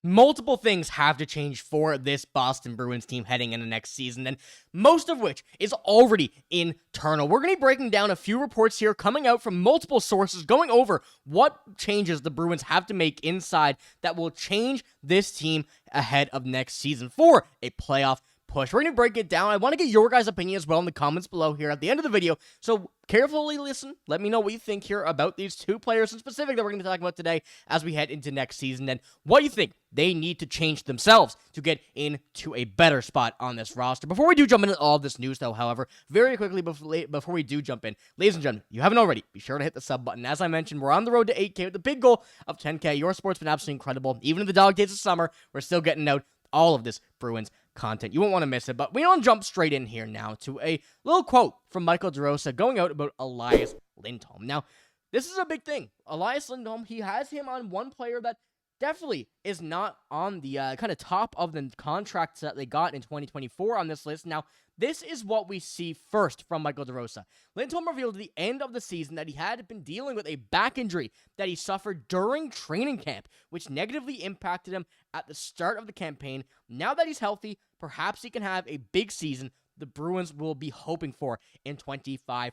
Multiple things have to change for this Boston Bruins team heading into next season, and most of which is already internal. We're going to be breaking down a few reports here coming out from multiple sources, going over what changes the Bruins have to make inside that will change this team ahead of next season for a playoff push. We're going to break it down. I want to get your guys' opinion as well in the comments below here at the end of the video, so carefully listen. Let me know what you think here about these two players in specific that we're going to be talking about today as we head into next season, and what you think they need to change themselves to get into a better spot on this roster. Before we do jump into all of this news, though, however, very quickly before we do jump in, ladies and gentlemen, you haven't already, be sure to hit the sub button. As I mentioned, we're on the road to 8K with the big goal of 10K. Your sport's been absolutely incredible. Even in the dog days of summer, we're still getting out all of this Bruins content. You won't want to miss it, but we don't jump straight in here now to a little quote from Michael DeRosa going out about Elias Lindholm. Now, this is a big thing. Elias Lindholm, he has him on one player that definitely is not on the kind of top of the contracts that they got in 2024 on this list. Now, this is what we see first from Michael DeRosa. Lindholm revealed at the end of the season that he had been dealing with a back injury that he suffered during training camp, which negatively impacted him at the start of the campaign. Now that he's healthy, perhaps he can have a big season the Bruins will be hoping for in 25-26.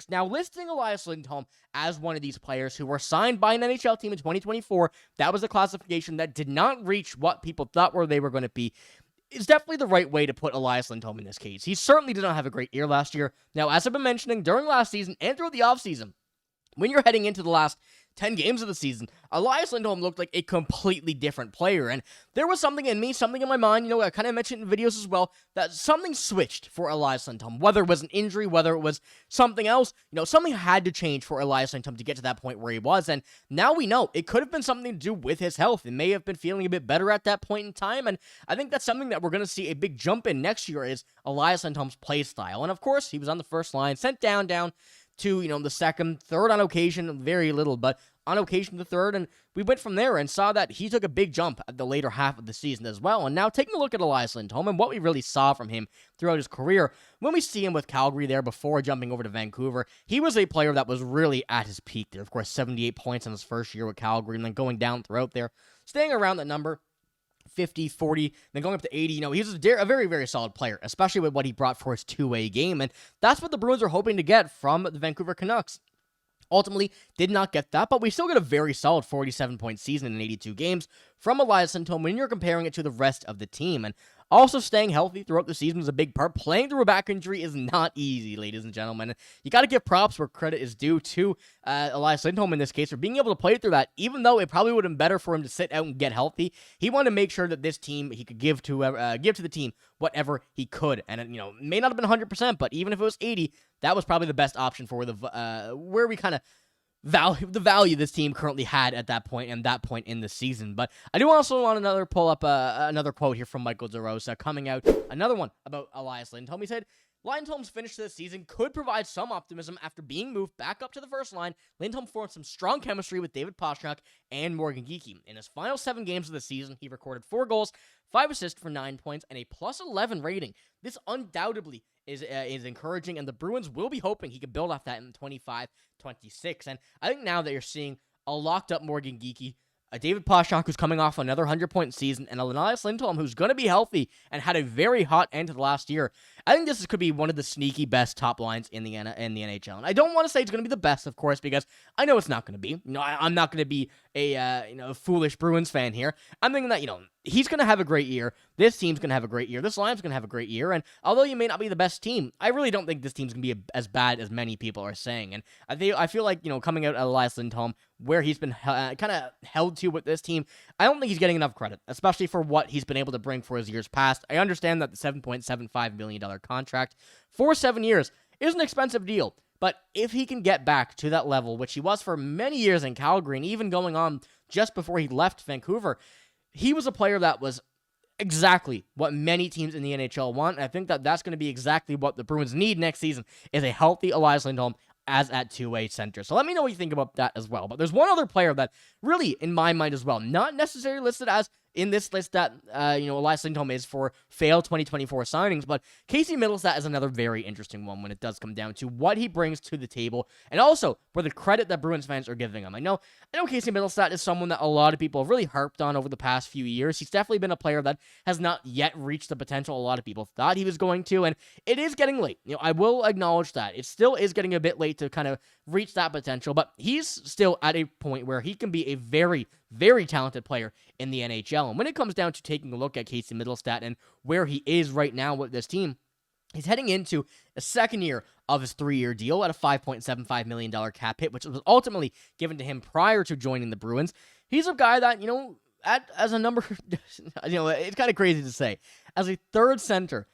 Now, listing Elias Lindholm as one of these players who were signed by an NHL team in 2024, that was a classification that did not reach what people thought where they were going to be. It's definitely the right way to put Elias Lindholm in this case. He certainly did not have a great year last year. Now, as I've been mentioning, during last season and throughout the offseason, when you're heading into the last 10 games of the season, Elias Lindholm looked like a completely different player, and there was something in me, something in my mind, I kind of mentioned in videos as well, that something switched for Elias Lindholm, whether it was an injury, whether it was something else, something had to change for Elias Lindholm to get to that point where he was, and now we know it could have been something to do with his health. It may have been feeling a bit better at that point in time, and I think that's something that we're going to see a big jump in next year is Elias Lindholm's play style, and of course, he was on the first line, sent down to, the second, third on occasion, very little, but on occasion the third, and we went from there and saw that he took a big jump at the later half of the season as well. And now taking a look at Elias Lindholm and what we really saw from him throughout his career, when we see him with Calgary there before jumping over to Vancouver, he was a player that was really at his peak there. Of course, 78 points in his first year with Calgary, and then going down throughout there, staying around that number, 50, 40, then going up to 80. He's a very, very solid player, especially with what he brought for his two-way game, and that's what the Bruins are hoping to get from the Vancouver Canucks. Ultimately, did not get that, but we still get a very solid 47-point season in 82 games from Elias Lindholm when you're comparing it to the rest of the team. And also staying healthy throughout the season is a big part. Playing through a back injury is not easy, ladies and gentlemen. You got to give props where credit is due to Elias Lindholm in this case for being able to play through that, even though it probably would have been better for him to sit out and get healthy. He wanted to make sure that this team, he could give to the team whatever he could. And, it may not have been 100%, but even if it was 80, that was probably the best option for where we kind of value this team currently had at that point and that point in the season. But I do also want to pull up another quote here from Michael DeRosa coming out, another one about Elias Lindholm. He said, Lindholm's finish to the season could provide some optimism after being moved back up to the first line. Lindholm formed some strong chemistry with David Pastrnak and Morgan Geekie. In his final 7 games of the season, he recorded 4 goals, 5 assists for 9 points, and a +11 rating. This undoubtedly is encouraging, and the Bruins will be hoping he can build off that in 25-26. And I think now that you're seeing a locked-up Morgan Geekie, a David Pastrnak who's coming off another 100-point season, and Elias Lindholm who's going to be healthy and had a very hot end to the last year, I think this could be one of the sneaky best top lines in the NHL. And I don't want to say it's going to be the best, of course, because I know it's not going to be. I'm not going to be a foolish Bruins fan here. I'm thinking that, he's going to have a great year. This team's going to have a great year. This line's going to have a great year. And although you may not be the best team, I really don't think this team's going to be as bad as many people are saying. And I feel like, coming out at Elias Lindholm, where he's been kind of held to with this team, I don't think he's getting enough credit, especially for what he's been able to bring for his years past. I understand that the $7.75 million contract for 7 years is an expensive deal. But if he can get back to that level, which he was for many years in Calgary, and even going on just before he left Vancouver, he was a player that was exactly what many teams in the NHL want. And I think that that's going to be exactly what the Bruins need next season, is a healthy Elias Lindholm as at two-way center. So let me know what you think about that as well. But there's one other player that really, in my mind as well, not necessarily listed as in this list that, Elias Lindholm is for failed 2024 signings, but Casey Mittelstadt is another very interesting one when it does come down to what he brings to the table, and also for the credit that Bruins fans are giving him. I know Casey Mittelstadt is someone that a lot of people have really harped on over the past few years. He's definitely been a player that has not yet reached the potential a lot of people thought he was going to, and it is getting late. I will acknowledge that. It still is getting a bit late to kind of reach that potential, but he's still at a point where he can be a very, very talented player in the NHL. And when it comes down to taking a look at Casey Mittelstadt and where he is right now with this team, he's heading into the second year of his 3-year deal at a $5.75 million cap hit, which was ultimately given to him prior to joining the Bruins. He's a guy that, as a number, it's kind of crazy to say, as a third center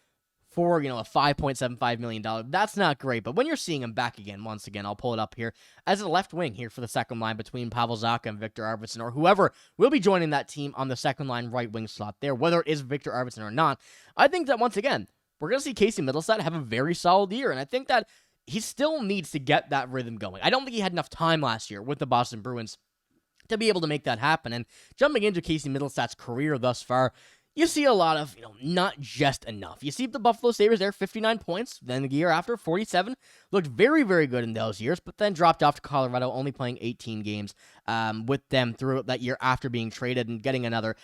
for, a $5.75 million, that's not great. But when you're seeing him back again, once again, I'll pull it up here, as a left wing here for the second line between Pavel Zacha and Victor Arvidsson, or whoever will be joining that team on the second line right wing slot there, whether it is Victor Arvidsson or not, I think that once again, we're going to see Casey Mittelstadt have a very solid year. And I think that he still needs to get that rhythm going. I don't think he had enough time last year with the Boston Bruins to be able to make that happen. And jumping into Casey Mittelstadt's career thus far, you see a lot of, not just enough. You see the Buffalo Sabres there, 59 points. Then the year after, 47. Looked very, very good in those years, but then dropped off to Colorado, only playing 18 games with them throughout that year after being traded and getting another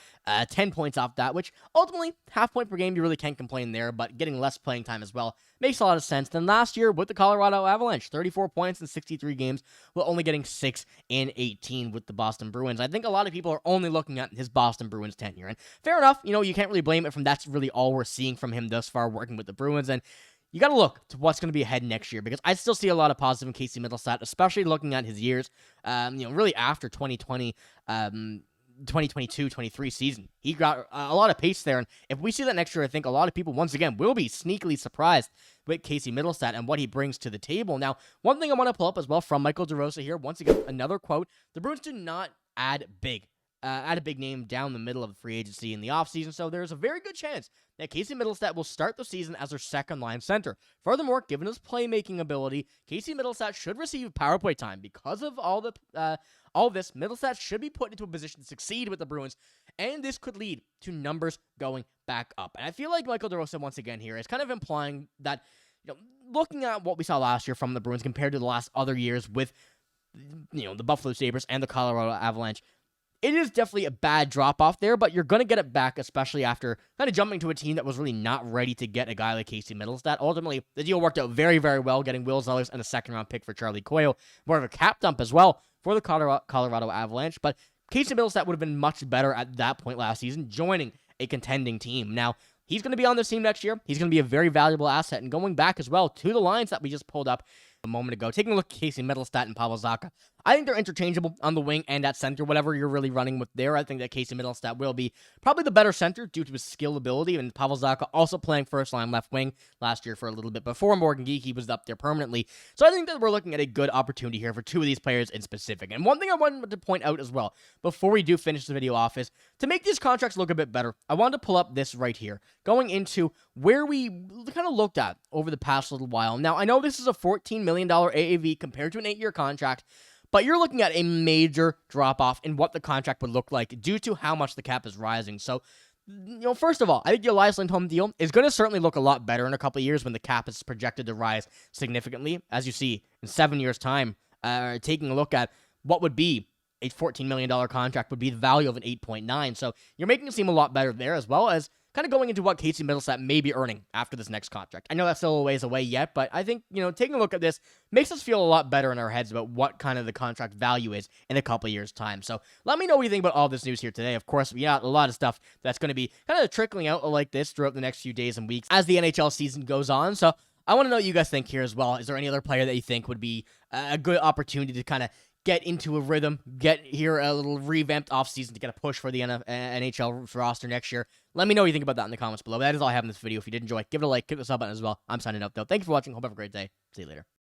10 points off that, which ultimately, half point per game, you really can't complain there, but getting less playing time as well makes a lot of sense. Then last year with the Colorado Avalanche, 34 points in 63 games, while only getting 6 in 18 with the Boston Bruins. I think a lot of people are only looking at his Boston Bruins tenure, and fair enough, you can't really blame it from that's really all we're seeing from him thus far working with the Bruins, and you got to look to what's going to be ahead next year, because I still see a lot of positive in Casey Mittelstadt, especially looking at his years, really after 2020, 2022-23 season. He got a lot of pace there, and if we see that next year, I think a lot of people, once again, will be sneakily surprised with Casey Mittelstadt and what he brings to the table. Now, one thing I want to pull up as well from Michael DeRosa here, once again, another quote, the Bruins do not add a big name down the middle of the free agency in the offseason, so there's a very good chance that Casey Mittelstadt will start the season as their second-line center. Furthermore, given his playmaking ability, Casey Mittelstadt should receive power play time. Because of all this, Mittelstadt should be put into a position to succeed with the Bruins, and this could lead to numbers going back up. And I feel like Michael DeRosa, once again here, is kind of implying that, looking at what we saw last year from the Bruins compared to the last other years with, the Buffalo Sabres and the Colorado Avalanche, it is definitely a bad drop-off there, but you're going to get it back, especially after kind of jumping to a team that was really not ready to get a guy like Casey Mittelstadt. Ultimately, the deal worked out very, very well, getting Will Zellers and a second-round pick for Charlie Coyle. More of a cap dump as well for the Colorado Avalanche, but Casey Mittelstadt would have been much better at that point last season, joining a contending team. Now, he's going to be on this team next year. He's going to be a very valuable asset, and going back as well to the lines that we just pulled up a moment ago, taking a look at Casey Mittelstadt and Pavel Zacha, I think they're interchangeable on the wing and at center, whatever you're really running with there. I think that Casey Mittelstadt will be probably the better center due to his skill ability, and Pavel Zacha also playing first-line left wing last year for a little bit before Morgan Geekie was up there permanently. So I think that we're looking at a good opportunity here for two of these players in specific. And one thing I wanted to point out as well, before we do finish the video off, is to make these contracts look a bit better, I wanted to pull up this right here, going into where we kind of looked at over the past little while. Now, I know this is a $14 million AAV compared to an 8-year contract, but you're looking at a major drop-off in what the contract would look like due to how much the cap is rising. So, first of all, I think the Elias Lindholm deal is going to certainly look a lot better in a couple of years when the cap is projected to rise significantly. As you see, in 7 years' time, taking a look at what would be a $14 million contract would be the value of an 8.9. So you're making it seem a lot better there, as well as kind of going into what Casey Mittelstadt may be earning after this next contract. I know that's still a ways away yet, but I think, taking a look at this makes us feel a lot better in our heads about what kind of the contract value is in a couple of years' time. So let me know what you think about all this news here today. Of course, we got a lot of stuff that's going to be kind of trickling out like this throughout the next few days and weeks as the NHL season goes on. So I want to know what you guys think here as well. Is there any other player that you think would be a good opportunity to kind of get into a rhythm, get here a little revamped offseason to get a push for the NHL roster next year? Let me know what you think about that in the comments below. That is all I have in this video. If you did enjoy, give it a like, hit the sub button as well. I'm signing out, though. Thank you for watching. Hope you have a great day. See you later.